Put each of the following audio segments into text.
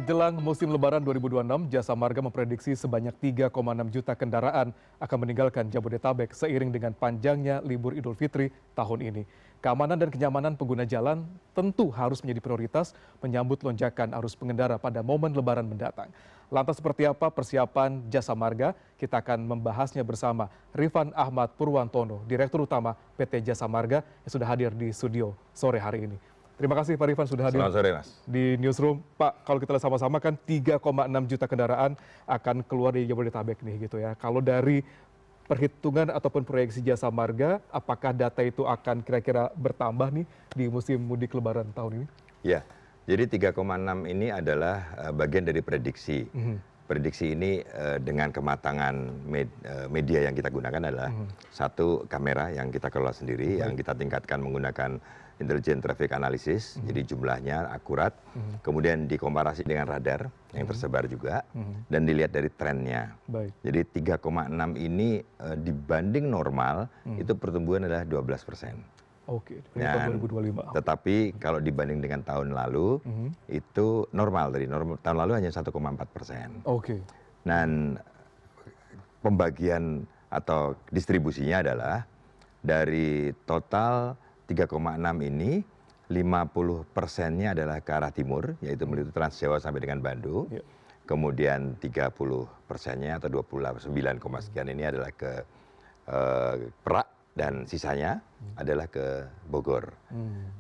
Jelang musim Lebaran 2026, Jasa Marga memprediksi sebanyak 3,6 juta kendaraan akan meninggalkan Jabodetabek seiring dengan panjangnya libur Idul Fitri tahun ini. Keamanan dan kenyamanan pengguna jalan tentu harus menjadi prioritas menyambut lonjakan arus pengendara pada momen Lebaran mendatang. Lantas seperti apa persiapan Jasa Marga? Kita akan membahasnya bersama Rifan Ahmad Purwantono, Direktur Utama PT Jasa Marga yang sudah hadir di studio sore hari ini. Terima kasih Pak Rifan sudah hadir. Selamat sore, Mas. Di newsroom. Pak, kalau kita lihat sama-sama kan 3,6 juta kendaraan akan keluar dari Jabodetabek nih gitu ya. Kalau dari perhitungan ataupun proyeksi Jasa Marga, apakah data itu akan kira-kira bertambah nih di musim mudik Lebaran tahun ini? Ya, jadi 3,6 ini adalah bagian dari prediksi. Prediksi ini dengan kematangan media yang kita gunakan adalah satu, kamera yang kita kelola sendiri, yang kita tingkatkan menggunakan Intelligent Traffic Analysis, jadi jumlahnya akurat, kemudian dikomparasi dengan radar yang tersebar juga, dan dilihat dari trennya. Baik. Jadi 3,6 ini dibanding normal, itu pertumbuhan adalah 12%. Oke, dari tahun 2025. Tetapi kalau dibanding dengan tahun lalu, itu normal, tahun lalu hanya 1,4%. Oke. Dan pembagian atau distribusinya adalah dari total 3,6 ini 50%-nya adalah ke arah timur, yaitu menuju Trans Jawa sampai dengan Bandung. Ya. Kemudian 30%-nya atau 29, sekian ini adalah ke Perak, dan sisanya adalah ke Bogor.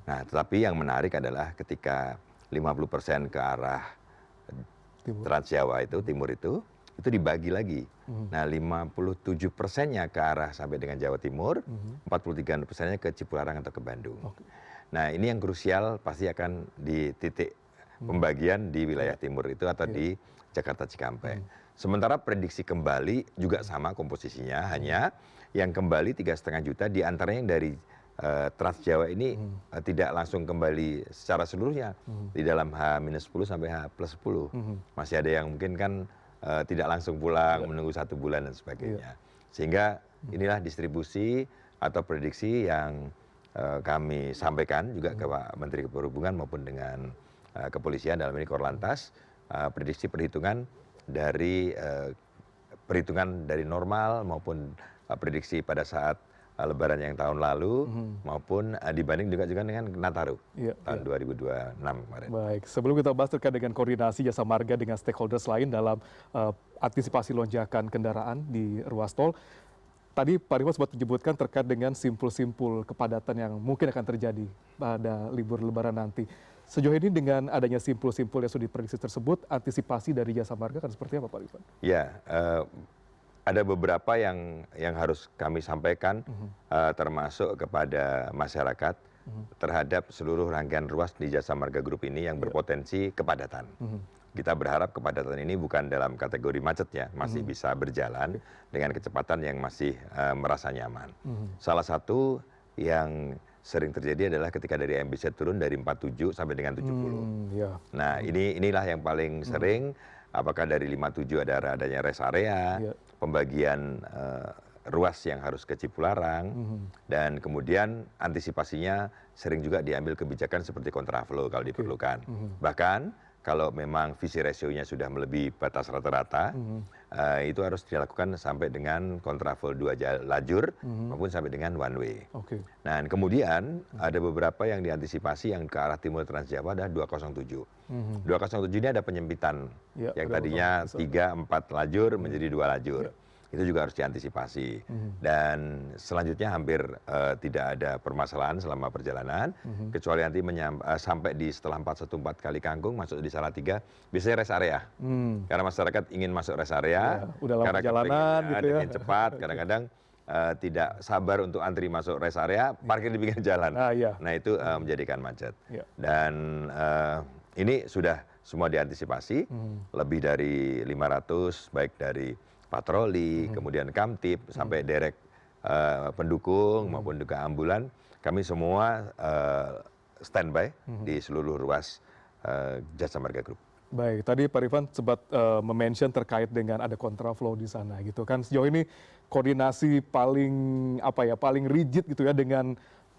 Nah, tetapi yang menarik adalah ketika 50% ke arah Trans Jawa itu, timur itu dibagi lagi. Nah, 57%-nya ke arah sampai dengan Jawa Timur, 43%-nya ke Cipularang atau ke Bandung. Nah, ini yang krusial pasti akan di titik pembagian di wilayah timur itu atau di Jakarta Cikampek. Sementara prediksi kembali juga sama komposisinya, hanya yang kembali 3,5 juta diantaranya yang dari Trans Jawa ini tidak langsung kembali secara seluruhnya di dalam H-10 sampai H+10. Masih ada yang mungkin kan tidak langsung pulang, menunggu 1 bulan dan sebagainya. Sehingga inilah distribusi atau prediksi yang kami sampaikan juga ke Pak Menteri Perhubungan maupun dengan kepolisian dalam ini Korlantas, prediksi perhitungan dari normal maupun prediksi pada saat Lebaran yang tahun lalu maupun dibanding juga dengan Nataru tahun 2026 kemarin. Baik, sebelum kita bahas terkait dengan koordinasi Jasa Marga dengan stakeholders lain dalam antisipasi lonjakan kendaraan di ruas tol, tadi Pak Rifan sempat menyebutkan terkait dengan simpul-simpul kepadatan yang mungkin akan terjadi pada libur Lebaran nanti. Sejauh ini dengan adanya simpul-simpul yang sudah diprediksi tersebut, antisipasi dari Jasa Marga kan seperti apa Pak Rifan? Ya, ada beberapa yang harus kami sampaikan termasuk kepada masyarakat terhadap seluruh rangkaian ruas di Jasa Marga Group ini yang berpotensi kepadatan. Kita berharap kepadatan ini bukan dalam kategori macet ya, masih bisa berjalan dengan kecepatan yang masih merasa nyaman. Salah satu yang sering terjadi adalah ketika dari MBZ turun dari 47 sampai dengan 70. Nah, inilah yang paling sering. Apakah dari 57 adanya rest area, pembagian ruas yang harus ke Cipularang, dan kemudian antisipasinya sering juga diambil kebijakan seperti kontraflow kalau diperlukan. Bahkan kalau memang visi rasionya sudah melebihi batas rata-rata, itu harus dilakukan sampai dengan kontraflow 2 lajur maupun sampai dengan one way. Nah, kemudian ada beberapa yang diantisipasi yang ke arah timur Trans Jawa ada 207. 207 ini ada penyempitan yang tadinya 3-4 lajur menjadi 2 lajur. Itu juga harus diantisipasi. Dan selanjutnya hampir tidak ada permasalahan selama perjalanan, kecuali nanti sampai di setelah 414 Kali Kangkung, masuk di Salatiga, biasanya rest area. Karena masyarakat ingin masuk rest area, karena perjalanan gitu ya. Ingin cepat, kadang-kadang tidak sabar untuk antri masuk rest area, parkir di pinggir jalan. Nah, itu menjadikan macet. Dan ini sudah semua diantisipasi, lebih dari 500, baik dari patroli, kemudian Kamtib, sampai derek pendukung maupun juga ambulan, kami semua standby di seluruh ruas Jasa Marga Group. Baik, tadi Pak Rifan sempat mention terkait dengan ada kontraflow di sana gitu kan. Sejauh ini koordinasi paling rigid gitu ya dengan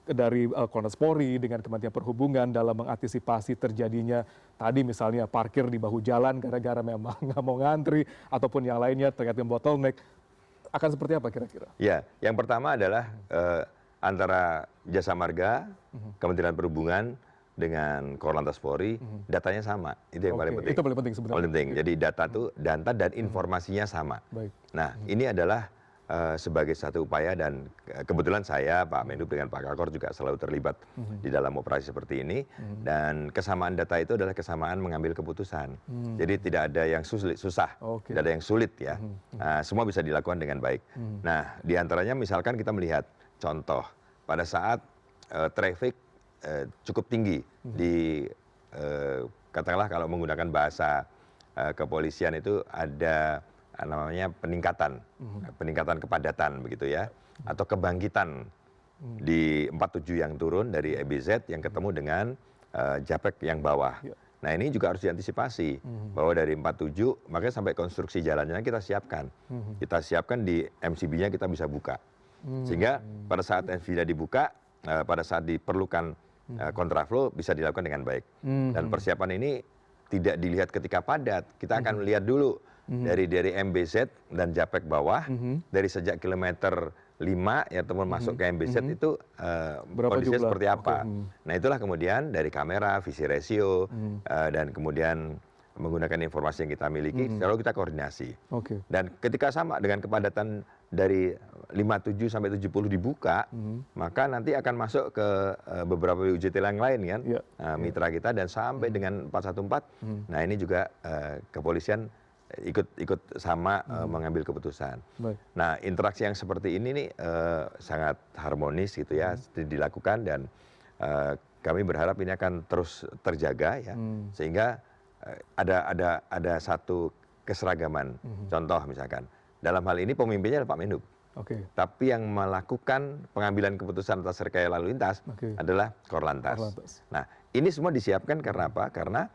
dari Korlantas Polri dengan Kementerian Perhubungan dalam mengantisipasi terjadinya tadi misalnya parkir di bahu jalan gara-gara memang nggak mau ngantri ataupun yang lainnya terkait dengan bottleneck, akan seperti apa kira-kira? Ya, yang pertama adalah antara Jasa Marga, Kementerian Perhubungan dengan Korlantas Polri, datanya sama. Itu yang paling penting. Itu paling penting sebenarnya. Paling penting. Jadi data dan informasinya sama. Baik. Nah, ini adalah sebagai satu upaya dan kebetulan saya, Pak Menhub dengan Pak Kakor juga selalu terlibat di dalam operasi seperti ini. Dan kesamaan data itu adalah kesamaan mengambil keputusan. Jadi tidak ada yang susah, tidak ada yang sulit ya. Semua bisa dilakukan dengan baik. Nah, diantaranya misalkan kita melihat contoh pada saat traffic cukup tinggi di katakanlah kalau menggunakan bahasa kepolisian itu ada namanya peningkatan kepadatan begitu ya, atau kebangkitan di 47 yang turun dari EBZ yang ketemu dengan Japek yang bawah. Nah ini juga harus diantisipasi bahwa dari 47 makanya sampai konstruksi jalannya kita siapkan. Kita siapkan di MCB-nya kita bisa buka. Sehingga pada saat MCB-nya dibuka, pada saat diperlukan kontraflow bisa dilakukan dengan baik. Dan persiapan ini tidak dilihat ketika padat, kita akan melihat dulu dari MBZ dan Japek bawah, dari sejak kilometer 5 ya teman masuk ke MBZ itu kondisinya seperti apa. Nah itulah kemudian dari kamera, visi ratio, dan kemudian menggunakan informasi yang kita miliki, selalu kita koordinasi. Dan ketika sama dengan kepadatan dari 57 sampai 70 dibuka, maka nanti akan masuk ke beberapa UJT yang lain kan, mitra kita dan sampai dengan 414. Nah ini juga kepolisian ikut sama mengambil keputusan. Nah interaksi yang seperti ini nih sangat harmonis gitu ya dilakukan dan kami berharap ini akan terus terjaga ya sehingga ada satu keseragaman. Contoh misalkan dalam hal ini pemimpinnya adalah Pak Menhub. Tapi yang melakukan pengambilan keputusan atas rekayasa lalu lintas adalah Korlantas. Nah ini semua disiapkan karena apa? Karena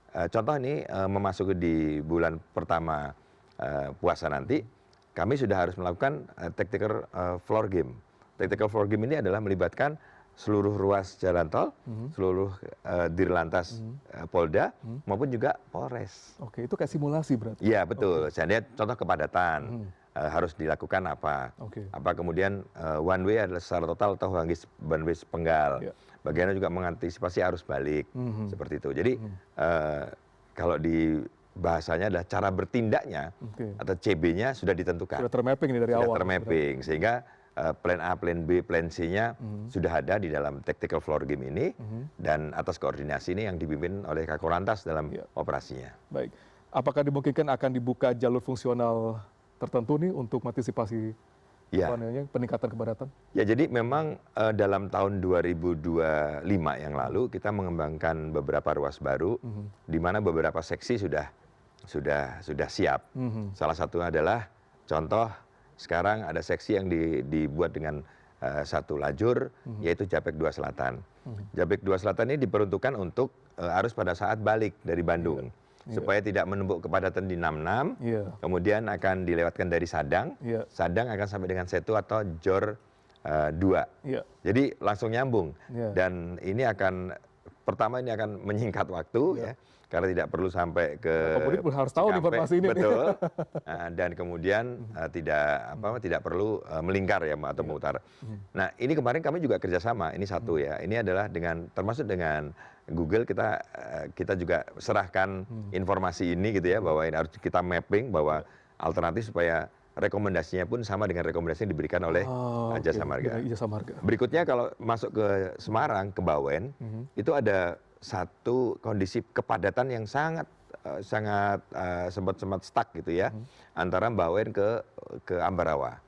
contoh ini memasuki di bulan pertama puasa nanti, kami sudah harus melakukan tactical floor game. Tactical floor game ini adalah melibatkan seluruh ruas jalan tol, seluruh Dirlantas Polda maupun juga Polres. Itu kayak simulasi berarti? Iya betul. Saya lihat contoh kepadatan harus dilakukan apa. Apa kemudian one way adalah secara total atau one way sepenggal. Bagaimana juga mengantisipasi arus balik seperti itu. Jadi kalau di bahasanya adalah cara bertindaknya atau CB-nya sudah ditentukan. Sudah termapping nih dari awal. Sudah termapping sehingga plan A, plan B, plan C-nya sudah ada di dalam tactical floor game ini dan atas koordinasi ini yang dipimpin oleh Kak Korlantas dalam operasinya. Baik. Apakah dimungkinkan akan dibuka jalur fungsional tertentu nih untuk mengantisipasi peningkatan kepadatan? Ya jadi memang dalam tahun 2025 yang lalu kita mengembangkan beberapa ruas baru di mana beberapa seksi sudah siap. Salah satu adalah contoh sekarang ada seksi yang dibuat dengan satu lajur yaitu Japek 2 Selatan. Japek 2 Selatan ini diperuntukkan untuk arus pada saat balik dari Bandung. Supaya tidak menumpuk kepadatan di 66, kemudian akan dilewatkan dari Sadang, Sadang akan sampai dengan Setu atau Jor 2. Jadi langsung nyambung. Dan ini pertama ini akan menyingkat waktu ya, karena tidak perlu sampai ke pemudik harus tahu informasi ini. Betul. Dan kemudian tidak perlu melingkar ya atau memutar. Nah ini kemarin kami juga kerjasama, ini satu ya, ini adalah termasuk dengan Google kita juga serahkan informasi ini gitu ya, bahwa ini harus kita mapping bahwa alternatif supaya rekomendasinya pun sama dengan rekomendasi yang diberikan oleh Jasa Marga. Berikutnya kalau masuk ke Semarang, ke Bawen, itu ada satu kondisi kepadatan yang sangat sempat stuck gitu ya, antara Bawen ke Ambarawa.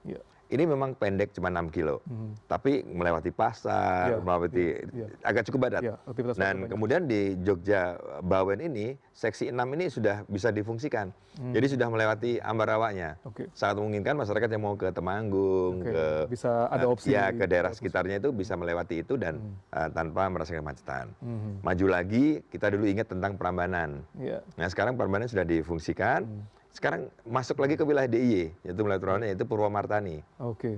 Ini memang pendek cuma 6 kilo, tapi melewati pasar, melewati agak cukup padat. Dan kemudian di Jogja Bawen ini, seksi 6 ini sudah bisa difungsikan. Jadi sudah melewati Ambarawanya. Sangat memungkinkan masyarakat yang mau ke Temanggung, bisa ada opsi ke daerah sekitarnya itu bisa melewati itu dan tanpa merasakan kemacetan. Maju lagi, kita dulu ingat tentang Prambanan. Nah sekarang Prambanan sudah difungsikan. Sekarang masuk lagi ke wilayah DIY, yaitu wilayah yaitu Purwomartani.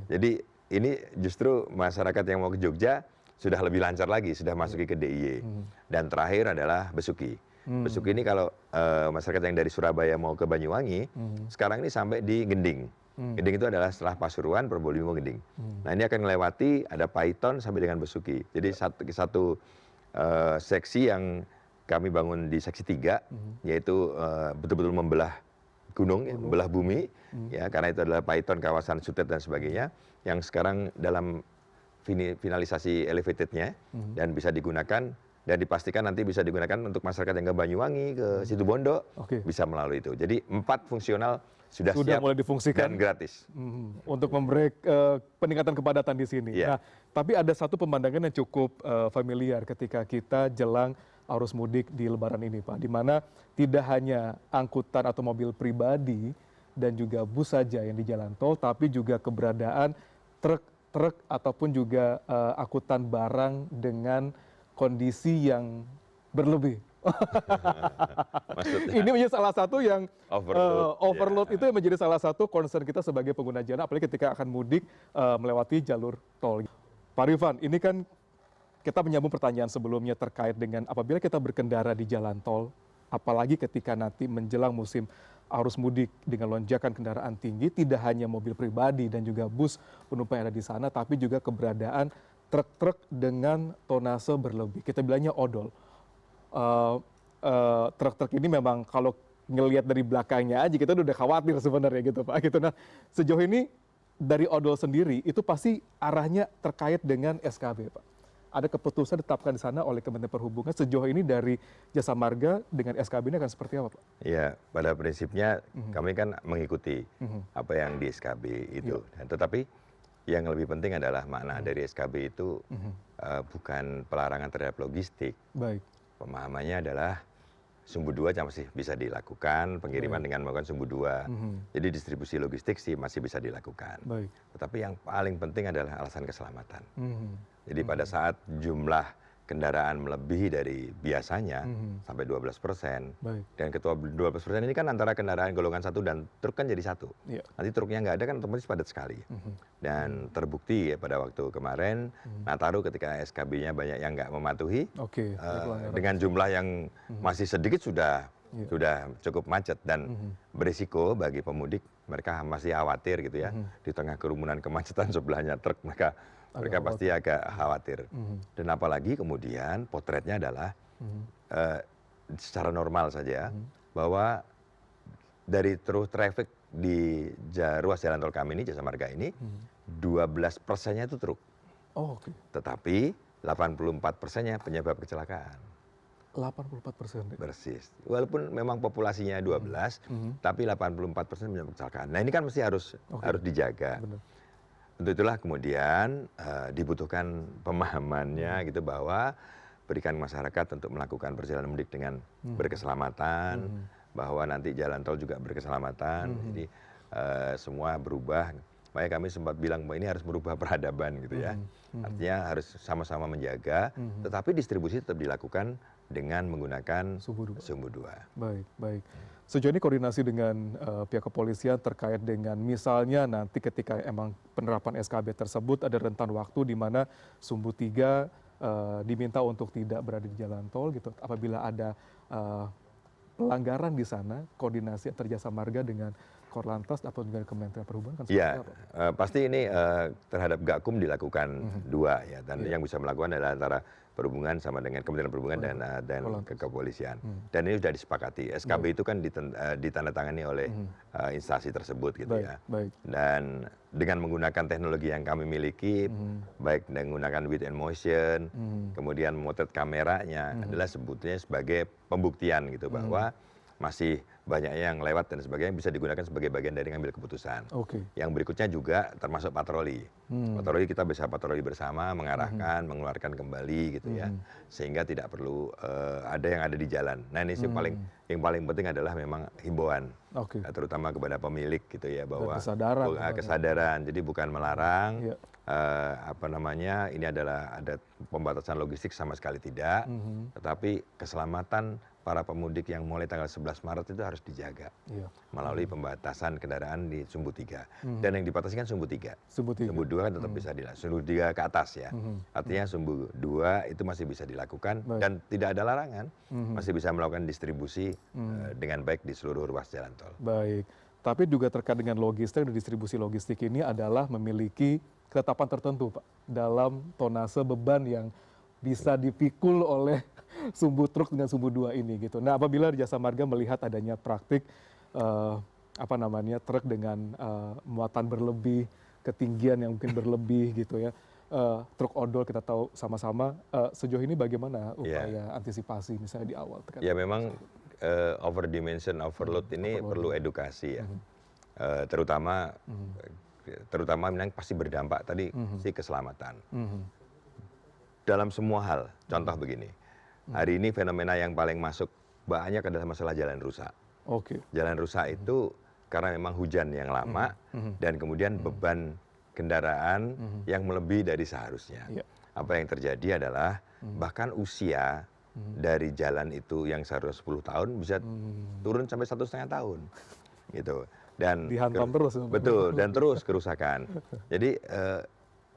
Jadi ini justru masyarakat yang mau ke Jogja sudah lebih lancar lagi, sudah masuki ke DIY. Dan terakhir adalah Besuki. Besuki ini kalau masyarakat yang dari Surabaya mau ke Banyuwangi, sekarang ini sampai di Gending. Gending itu adalah setelah Pasuruan, Probolinggo, Gending. Nah ini akan melewati ada Paiton sampai dengan Besuki. Jadi satu seksi yang kami bangun di seksi 3, yaitu betul-betul membelah gunung, ya, membelah bumi, ya karena itu adalah Paiton, kawasan Sutet dan sebagainya, yang sekarang dalam finalisasi elevatednya dan bisa digunakan. Dan dipastikan nanti bisa digunakan untuk masyarakat yang ke Banyuwangi, ke Situbondo, bisa melalui itu. Jadi 4 fungsional sudah siap mulai difungsikan dan gratis. Untuk membreak peningkatan kepadatan di sini. Yeah. Nah, tapi ada satu pemandangan yang cukup familiar ketika kita jelang arus mudik di Lebaran ini, Pak, di mana tidak hanya angkutan atau mobil pribadi dan juga bus saja yang di jalan tol, tapi juga keberadaan truk ataupun juga angkutan barang dengan kondisi yang berlebih. Ini menjadi salah satu yang overload itu yang menjadi salah satu concern kita sebagai pengguna jalan, apalagi ketika akan mudik melewati jalur tol. Pak Rifan, ini kan kita menyambung pertanyaan sebelumnya terkait dengan apabila kita berkendara di jalan tol, apalagi ketika nanti menjelang musim arus mudik dengan lonjakan kendaraan tinggi, tidak hanya mobil pribadi dan juga bus penumpang yang ada di sana, tapi juga keberadaan truk-truk dengan tonase berlebih. Kita bilangnya odol. Truk-truk ini memang kalau ngelihat dari belakangnya aja kita udah khawatir sebenarnya gitu Pak. Gitu. Nah, sejauh ini dari odol sendiri itu pasti arahnya terkait dengan SKB Pak. Ada keputusan ditetapkan di sana oleh Kementerian Perhubungan. Sejauh ini dari Jasa Marga dengan SKB ini akan seperti apa Pak? Ya, pada prinsipnya kami kan mengikuti apa yang di SKB itu. Tetapi yang lebih penting adalah makna dari SKB itu bukan pelarangan terhadap logistik. Baik. Pemahamannya adalah sumbu 2 masih bisa dilakukan, pengiriman dengan melakukan sumbu 2. Jadi distribusi logistik sih masih bisa dilakukan. Baik. Tetapi yang paling penting adalah alasan keselamatan. Jadi pada saat jumlah kendaraan melebihi dari biasanya sampai 12%. Baik. Dan ketua 12% ini kan antara kendaraan golongan 1 dan truk kan jadi 1. Nanti truknya nggak ada kan otomatis padat sekali. Dan terbukti ya pada waktu kemarin Nataru ketika SKB-nya banyak yang nggak mematuhi, dengan jumlah yang masih sedikit sudah cukup macet dan berisiko bagi pemudik. Mereka masih khawatir gitu ya, di tengah kerumunan kemacetan sebelahnya truk, mereka pasti agak khawatir. Dan apalagi kemudian potretnya adalah secara normal saja bahwa dari through traffic di ruas jalan tol kami ini, Jasa Marga ini, 12%-nya itu truk. Tetapi 84%-nya penyebab kecelakaan. 84%. Persis. Walaupun memang populasinya 12, tapi 84% penyebab kecelakaan. Nah ini kan mesti harus dijaga. Untuk itulah kemudian dibutuhkan pemahamannya gitu bahwa berikan masyarakat untuk melakukan perjalanan mudik dengan berkeselamatan, bahwa nanti jalan tol juga berkeselamatan. Jadi semua berubah. Makanya kami sempat bilang bahwa ini harus merubah peradaban gitu ya. Artinya harus sama-sama menjaga, tetapi distribusi tetap dilakukan dengan menggunakan sumbu 2. Baik. Sejauh ini koordinasi dengan pihak kepolisian terkait dengan misalnya nanti ketika emang penerapan SKB tersebut ada rentan waktu di mana sumbu 3 diminta untuk tidak berada di jalan tol gitu. Apabila ada pelanggaran di sana, koordinasi antar Jasa Marga dengan Korlantas atau dengan Kementerian Perhubungan kan seperti apa? Pasti ini terhadap Gakum dilakukan 2 ya, dan yang bisa melakukan adalah antara Perhubungan sama dengan Kementerian Perhubungan dan Kepolisian. Dan ini sudah disepakati. SKB itu kan ditandatangani oleh instansi tersebut gitu ya. Dan dengan menggunakan teknologi yang kami miliki, baik menggunakan with and motion, kemudian memotret kameranya adalah sebetulnya sebagai pembuktian gitu bahwa masih banyak yang lewat dan sebagainya bisa digunakan sebagai bagian dari ngambil keputusan. Yang berikutnya juga termasuk patroli. Patroli kita bisa patroli bersama, mengarahkan, mengeluarkan kembali gitu ya, sehingga tidak perlu ada yang ada di jalan. Nah ini sih yang paling penting adalah memang himbauan, terutama kepada pemilik gitu ya, bahwa kesadaran. Jadi bukan melarang, ini adalah ada pembatasan logistik sama sekali tidak, tetapi keselamatan para pemudik yang mulai tanggal 11 Maret itu harus dijaga Iya. melalui pembatasan kendaraan di Sumbu 3. Dan yang dibatasi kan Sumbu 3. Sumbu 3. Sumbu 2 kan tetap bisa dilakukan. Sumbu 3 ke atas ya. Artinya Sumbu 2 itu masih bisa dilakukan dan tidak ada larangan. Masih bisa melakukan distribusi dengan baik di seluruh ruas jalan tol. Baik. Tapi juga terkait dengan logistik dan distribusi logistik ini adalah memiliki ketetapan tertentu, Pak, dalam tonase beban yang bisa dipikul oleh sumbu truk dengan sumbu 2 ini gitu. Nah, apabila Jasa Marga melihat adanya praktik truk dengan muatan berlebih, ketinggian yang mungkin berlebih gitu ya. Truk odol kita tahu sama-sama, sejauh ini bagaimana upaya antisipasi misalnya di awal? Ya memang overdimension, overload ini perlu edukasi ya. Terutama memang pasti berdampak tadi si keselamatan. Dalam semua hal, contoh begini, hari ini fenomena yang paling masuk banyak adalah masalah jalan rusak. Jalan rusak itu karena memang hujan yang lama dan kemudian beban kendaraan yang melebihi dari seharusnya. Apa yang terjadi adalah bahkan usia dari jalan itu yang seharusnya 10 tahun bisa turun sampai 1,5 tahun, gitu. Dan dihantam terus. Betul, dan terus kerusakan. Jadi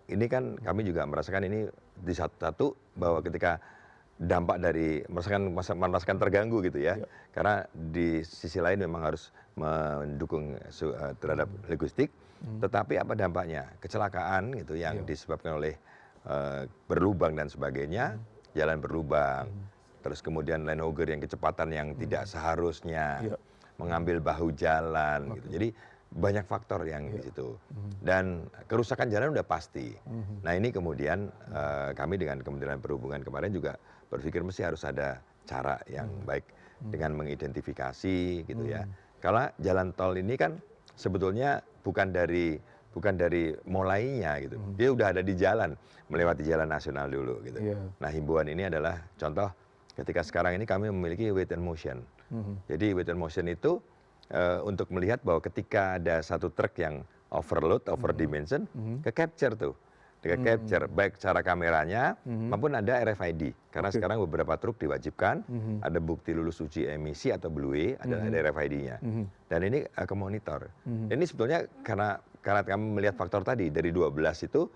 ini kan kami juga merasakan ini di satu bahwa ketika dampak dari merasakan terganggu gitu ya. Karena di sisi lain memang harus mendukung terhadap logistik, tetapi apa dampaknya? Kecelakaan gitu yang disebabkan oleh berlubang dan sebagainya, jalan berlubang. Terus kemudian line hogger yang kecepatan yang tidak seharusnya, mengambil bahu jalan gitu. Jadi banyak faktor yang di situ. Dan kerusakan jalan udah pasti. Nah ini kemudian kami dengan Kementerian Perhubungan kemarin juga berpikir mesti harus ada cara yang baik dengan mengidentifikasi gitu ya. Karena jalan tol ini kan sebetulnya bukan dari mulainya gitu. Dia udah ada di jalan, melewati jalan nasional dulu gitu. Nah himbauan ini adalah contoh ketika sekarang ini kami memiliki wait and motion. Jadi wait and motion itu untuk melihat bahwa ketika ada satu truk yang overload, overdimension, ke capture tuh. Ke capture, baik cara kameranya maupun ada RFID. Karena sekarang beberapa truk diwajibkan, ada bukti lulus uji emisi atau Blue ada RFID-nya. Dan ini ke monitor. Ini sebetulnya karena kami melihat faktor tadi, dari 12 itu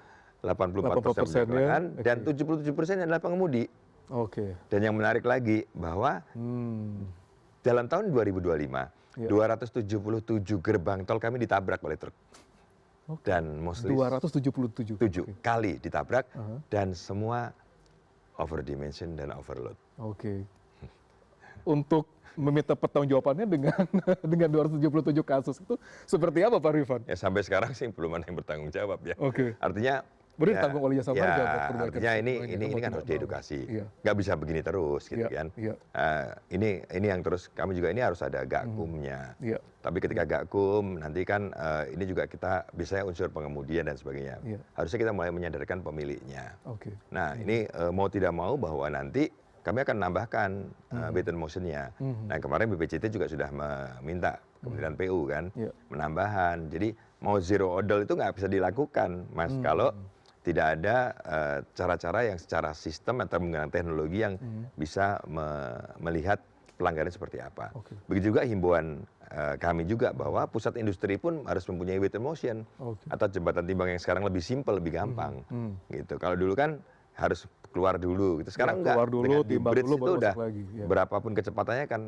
84% kecelakaan dan 77% adalah pengemudi. Dan yang menarik lagi bahwa dalam tahun 2025, 277 gerbang tol kami ditabrak oleh truk. Dan mostly 277 kali ditabrak dan semua overdimension dan overload. Untuk meminta pertanggungjawabannya dengan 277 kasus itu seperti apa Pak Rifan? Ya sampai sekarang sih belum ada yang bertanggung jawab ya. Artinya Berarti ditanggung oleh Jasa Marga. Artinya ini kan harus diedukasi. Nggak bisa begini terus gitu kan. Ini yang terus kami juga ini harus ada gakumnya. Tapi ketika gakum nanti kan ini juga kita biasanya unsur pengemudian dan sebagainya. Harusnya kita mulai menyadarkan pemiliknya. Nah ini mau tidak mau bahwa nanti kami akan menambahkan wait and motion-nya. Nah kemarin BPJT juga sudah meminta Kementerian PU kan menambahan. Jadi mau zero odol itu nggak bisa dilakukan Mas kalau tidak ada cara-cara yang secara sistem atau menggunakan teknologi yang bisa melihat pelanggaran seperti apa. Begitu juga himbauan kami juga bahwa pusat industri pun harus mempunyai wait and motion atau jembatan timbang yang sekarang lebih simpel, lebih gampang. Gitu. Kalau dulu kan harus keluar dulu gitu. Sekarang enggak. Keluar dulu, timbang bridge dulu, itu udah lagi. berapapun kecepatannya kan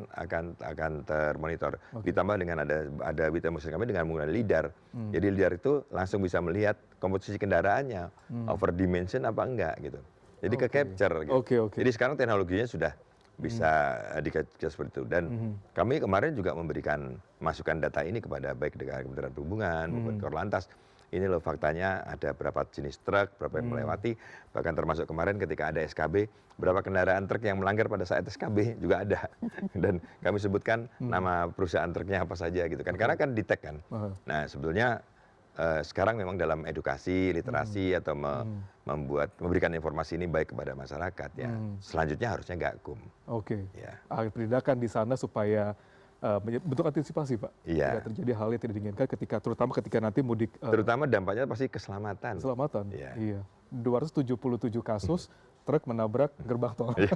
akan termonitor. Ditambah dengan ada wait and motion kami dengan menggunakan lidar. Jadi lidar itu langsung bisa melihat komposisi kendaraannya, overdimension apa enggak gitu. Jadi ke capture gitu. Jadi sekarang teknologinya sudah bisa di-capture seperti itu. Dan kami kemarin juga memberikan masukan data ini kepada baik dengan Kementerian Perhubungan maupun Korlantas. Ini loh faktanya ada berapa jenis truk, berapa yang melewati, bahkan termasuk kemarin ketika ada SKB, berapa kendaraan truk yang melanggar pada saat SKB juga ada. Dan kami sebutkan nama perusahaan truknya apa saja gitu kan, karena kan di-tag kan. Nah sebetulnya sekarang memang dalam edukasi, literasi atau memberikan informasi ini baik kepada masyarakat ya. Selanjutnya harusnya gakum. Akhir penindakan di sana supaya bentuk antisipasi Pak, jika terjadi hal yang tidak diinginkan terutama ketika nanti mudik. Terutama dampaknya pasti keselamatan. 277 kasus truk menabrak gerbang tol. Iya.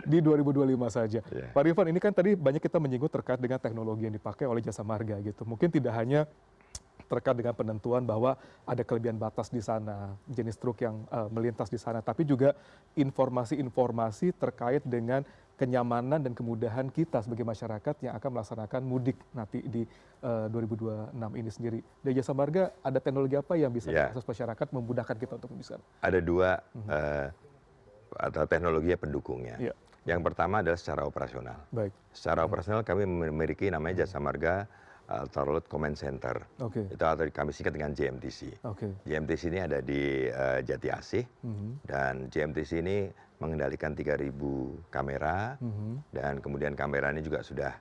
Di 2025 saja. Iya. Pak Rifan, ini kan tadi banyak kita menyinggung terkait dengan teknologi yang dipakai oleh Jasa Marga gitu. Mungkin tidak hanya terkait dengan penentuan bahwa ada kelebihan batas di sana, jenis truk yang melintas di sana, tapi juga informasi-informasi terkait dengan kenyamanan dan kemudahan kita sebagai masyarakat yang akan melaksanakan mudik nanti di 2026 ini sendiri. Dari Jasa Marga ada teknologi apa yang bisa diakses masyarakat memudahkan kita untuk bisa? Ada dua atau teknologi pendukungnya. Iya. Yang pertama adalah secara operasional. Baik. Secara operasional kami memiliki namanya Jasa Marga Toll Road Command Center. Oke. Itu atau kami singkat dengan JMTC. Oke. JMTC ini ada di Jati Asih dan JMTC ini mengendalikan 3.000 kamera dan kemudian kamera ini juga sudah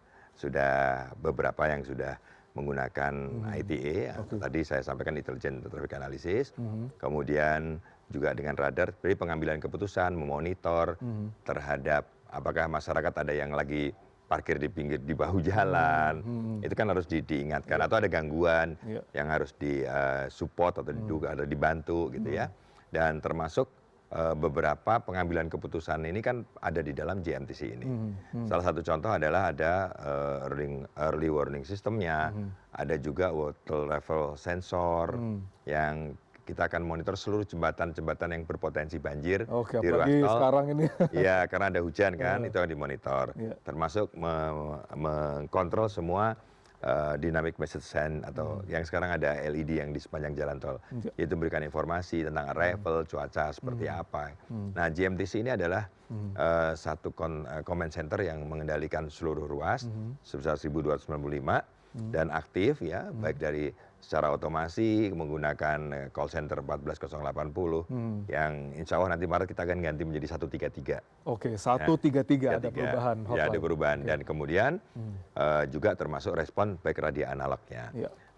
beberapa yang sudah menggunakan ITA. Tadi saya sampaikan Intelligent Traffic Analysis. Kemudian juga dengan radar, jadi pengambilan keputusan, memonitor terhadap apakah masyarakat ada yang lagi parkir di pinggir di bahu jalan, itu kan harus diingatkan atau ada gangguan yang harus disupport atau dibantu gitu ya. Dan termasuk beberapa pengambilan keputusan ini kan ada di dalam JMTC ini. Salah satu contoh adalah ada early warning systemnya, ada juga water level sensor yang kita akan monitor seluruh jembatan-jembatan yang berpotensi banjir di ruas tol. Sekarang ini. Iya, karena ada hujan kan, itu yang dimonitor. Termasuk mengkontrol semua dynamic message send atau yang sekarang ada LED yang di sepanjang jalan tol. Itu memberikan informasi tentang arrival, cuaca seperti apa. Nah, JMTC ini adalah satu command center yang mengendalikan seluruh ruas sebesar 1.295 dan aktif ya, baik dari secara otomasi menggunakan call center 14080 yang insya Allah nanti Maret kita akan ganti menjadi 133. Oke, 133 ada perubahan. Ya, ada perubahan dan kemudian juga termasuk respon baik radio analognya.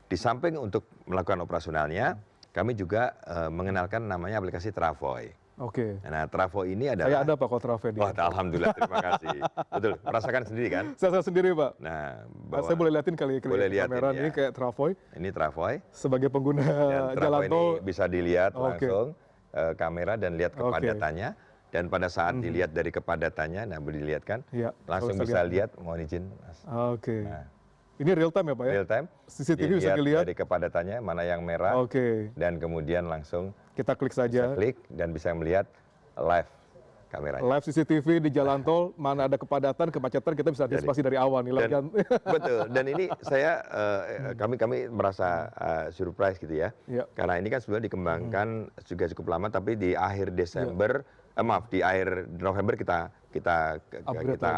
Di samping untuk melakukan operasionalnya, kami juga mengenalkan namanya aplikasi Travoy. Oke. Nah, Travoy ini adalah... Saya ada Pak kalau Travoy. Wah, alhamdulillah, terima kasih. Betul, merasakan sendiri kan? Saya sendiri Pak. Nah, saya boleh liatin kali kamera ini kayak Travoy. Ini Travoy. Sebagai pengguna jalan tol. Ini bisa dilihat langsung kamera dan lihat kepadatannya. Dan pada saat dilihat dari kepadatannya, nah boleh dilihat kan? Langsung bisa lihat, mohon izin Mas. Oke. Ini real time ya Pak ya? Real time. CCTV bisa dilihat dari kepadatannya mana yang merah. Dan kemudian langsung kita klik saja. Bisa klik dan bisa melihat live kameranya. Live CCTV di jalan tol, mana ada kepadatan, kemacetan kita bisa antisipasi dari awal nih. Betul. Dan ini saya kami merasa surprise gitu ya. Karena ini kan sebenarnya dikembangkan juga cukup lama, tapi di akhir Desember, di akhir November kita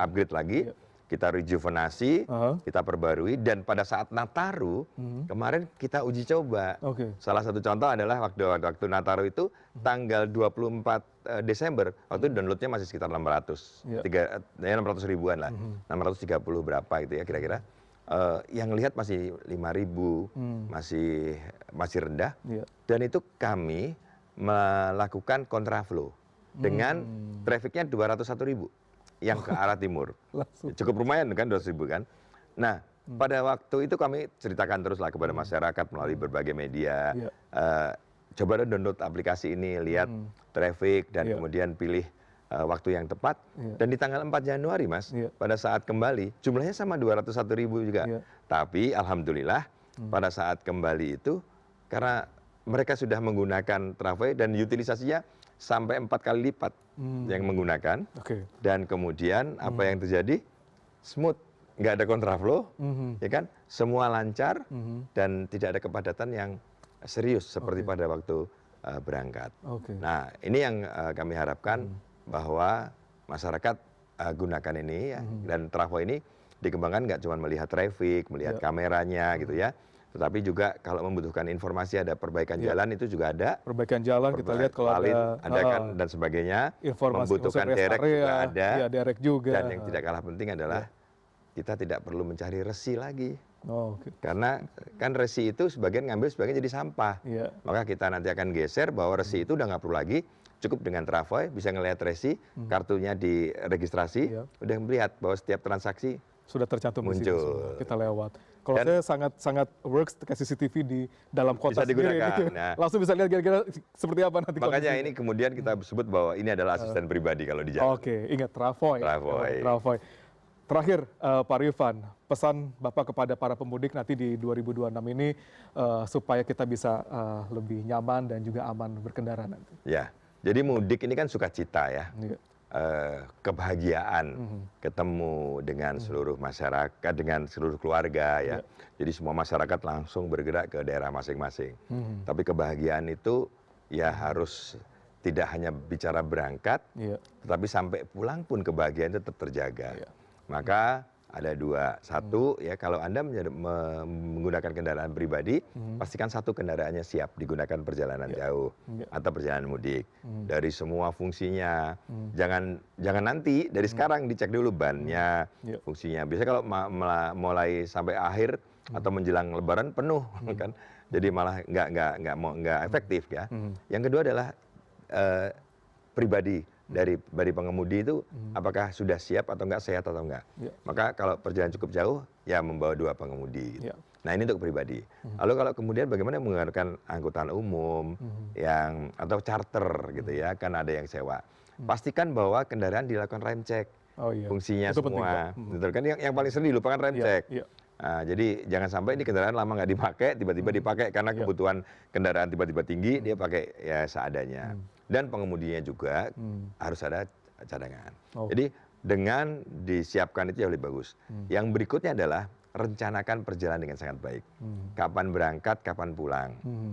upgrade lagi. Kita rejuvenasi, kita perbarui, dan pada saat Nataru kemarin kita uji coba. Salah satu contoh adalah waktu Nataru itu tanggal 24 Desember, waktu downloadnya masih sekitar 600 ribuan lah, 630 berapa gitu ya kira-kira. Yang lihat masih 5.000, masih rendah, dan itu kami melakukan kontraflow dengan trafficnya 201.000. Yang ke arah timur. Cukup lumayan kan 200.000 kan. Nah, pada waktu itu kami ceritakan teruslah kepada masyarakat melalui berbagai media. Coba download aplikasi ini, lihat traffic dan kemudian pilih waktu yang tepat. Dan di tanggal 4 Januari Mas, pada saat kembali jumlahnya sama 201.000 juga. Tapi alhamdulillah pada saat kembali itu karena mereka sudah menggunakan Travoy dan utilisasinya sampai 4 kali lipat yang menggunakan. Dan kemudian apa yang terjadi? Smooth, nggak ada kontraflow, ya kan? Semua lancar dan tidak ada kepadatan yang serius seperti pada waktu berangkat. Nah, ini yang kami harapkan bahwa masyarakat gunakan ini ya. Dan Travoy ini dikembangkan nggak cuma melihat traffic, melihat kameranya gitu ya. Tetapi juga kalau membutuhkan informasi ada perbaikan jalan itu juga ada. Perbaikan jalan kita lihat kalau ada kan dan sebagainya. Membutuhkan derek juga ada. Derek juga. Dan yang tidak kalah penting adalah kita tidak perlu mencari resi lagi. Karena kan resi itu sebagian ngambil, sebagian jadi sampah. Maka kita nanti akan geser bahwa resi itu udah nggak perlu lagi. Cukup dengan Travoy bisa ngelihat resi, kartunya diregistrasi, udah melihat bahwa setiap transaksi sudah tercantum di sini muncul. semua, kita lewat. Kalau Dan- saya sangat works kasih CCTV di dalam kota Bisa sendiri, digunakan, ini. nah. Langsung bisa lihat kira-kira seperti apa nanti Makanya kondisinya. ini kemudian kita sebut bahwa ini adalah asisten pribadi kalau di jalan. Oke, ingat Travoy. Travoy. Travoy. Terakhir, Pak Rifan, pesan Bapak kepada para pemudik nanti di 2026 ini supaya kita bisa lebih nyaman dan juga aman berkendara nanti. Ya, jadi mudik ini kan sukacita ya. Iya. Kebahagiaan ketemu dengan seluruh masyarakat, dengan seluruh keluarga ya. Jadi semua masyarakat langsung bergerak ke daerah masing-masing. Tapi kebahagiaan itu ya harus tidak hanya bicara berangkat, Iya. tetapi sampai pulang pun kebahagiaan itu tetap terjaga. Iya. Maka ada dua. Satu ya, kalau Anda menggunakan kendaraan pribadi, pastikan satu kendaraannya siap digunakan perjalanan jauh atau perjalanan mudik. Dari semua fungsinya, jangan nanti dari sekarang dicek dulu bannya, fungsinya. Biasanya kalau mulai sampai akhir atau menjelang Lebaran penuh kan, jadi malah nggak efektif ya. Yang kedua adalah pribadi dari pengemudi itu apakah sudah siap atau enggak, sehat atau enggak. Maka kalau perjalanan cukup jauh ya membawa 2 pengemudi gitu. Nah ini untuk pribadi. Lalu kalau kemudian bagaimana menggunakan angkutan umum yang atau charter gitu ya, kan ada yang sewa. Pastikan bahwa kendaraan dilakukan rem check. Oh, iya. Fungsinya Itu penting, semua. Pak. Betul kan, yang paling sering dilupakan rem check. Iya. Nah, jadi jangan sampai ini kendaraan lama nggak dipakai, tiba-tiba dipakai karena kebutuhan kendaraan tiba-tiba tinggi, dia pakai ya seadanya. Dan pengemudinya juga harus ada cadangan. Jadi dengan disiapkan itu jauh lebih bagus. Yang berikutnya adalah rencanakan perjalanan dengan sangat baik. Kapan berangkat, kapan pulang.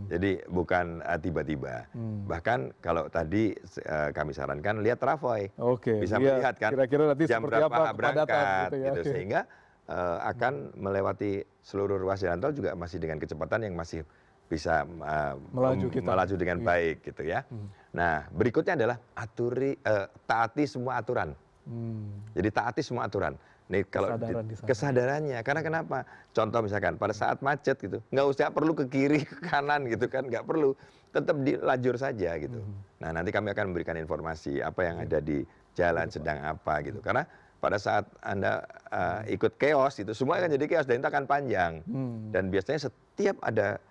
Jadi bukan tiba-tiba. Bahkan kalau tadi kami sarankan lihat Travoy. Oke. Bisa Iya, melihat kan kira-kira nanti jam seperti berapa apa kepadatan berangkat gitu ya. gitu. Oke. Sehingga akan melewati seluruh ruas jalan tol juga masih dengan kecepatan yang masih bisa melaju dengan baik gitu ya. Nah, berikutnya adalah taati semua aturan. Jadi taati semua aturan. Nih kalau Kesadaran di sana. kesadarannya, karena kenapa? Contoh misalkan pada saat macet gitu, nggak usah perlu ke kiri ke kanan gitu kan, nggak perlu, tetap di lajur saja gitu. Nah nanti kami akan memberikan informasi apa yang ada di jalan sedang apa gitu, karena pada saat Anda ikut chaos itu semua akan jadi chaos dan itu akan panjang. Dan biasanya setiap ada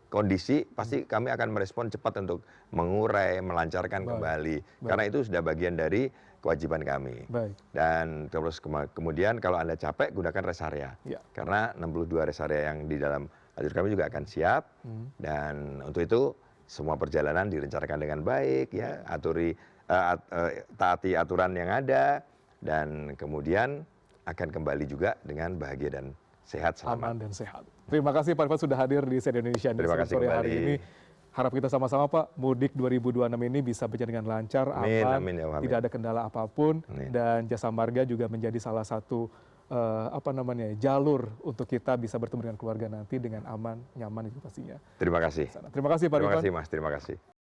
kondisi pasti kami akan merespon cepat untuk mengurai, melancarkan kembali. Karena itu sudah bagian dari kewajiban kami. Dan terus kemudian kalau Anda capek gunakan rest area. Karena 62 rest area yang di dalam lajur kami juga akan siap. Dan untuk itu semua perjalanan direncanakan dengan baik ya, taati aturan yang ada dan kemudian akan kembali juga dengan bahagia dan sehat selamat. Aman dan sehat. Terima kasih Pak Rifan sudah hadir di CNN Indonesia Terima kasih sore kembali. hari ini. Harap kita sama-sama Pak, mudik 2026 ini bisa berjalan dengan lancar, aman, Amin, ya, amin. tidak ada kendala apapun, Amin. dan Jasa Marga juga menjadi salah satu jalur untuk kita bisa bertemu dengan keluarga nanti dengan aman, nyaman itu pastinya. Terima kasih. Terima kasih Pak Terima Rifan. kasih Mas, terima kasih.